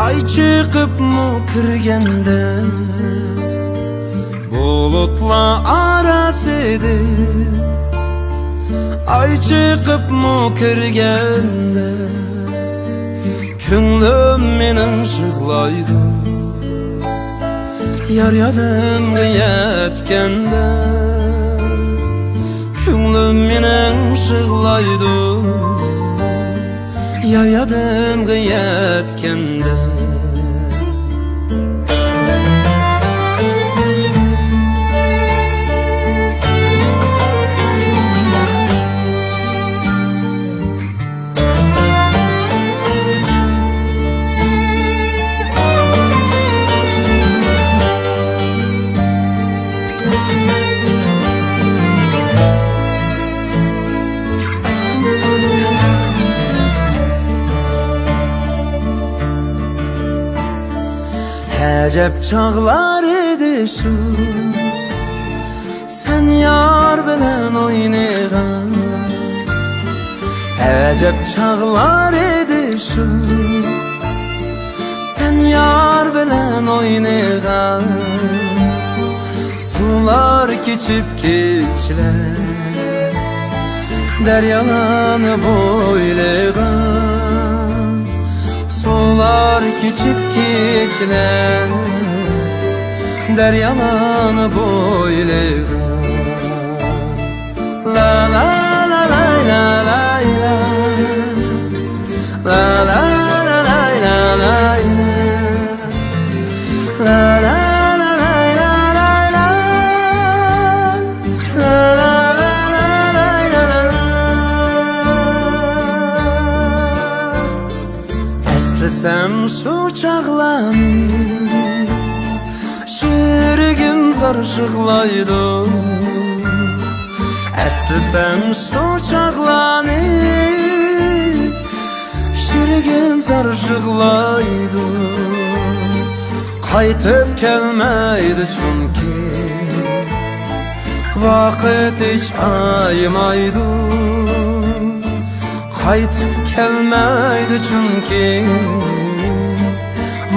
Ay çıkıp mu kirgende bulutla arasıydı. Ay çıkıp mu kirgende könglim menin şıglaydı. Yar yadımga yetkende könglim menin şıglaydı. Yar yadımga yetkende Acep çağlar idi şu sen yar bilen oynayan. Acep çağlar idi şu sen yar bilen oynayan. Sular keçip keçler deryalarni boylagan. Sular keçip keçler deryalarni boylagan. La la la la la la la la la la la la la la la. Eslisem şu çağlarni şürgüm zar şıglaydı. Eslisem şu çağlarni şürgüm zar şıglaydı. Qaytıp kelmeydi çünkü vakit hiç aymaydı. Qaytıp kelmeydi çünkü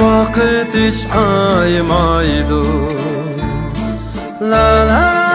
vakit hiç aymaydı. La la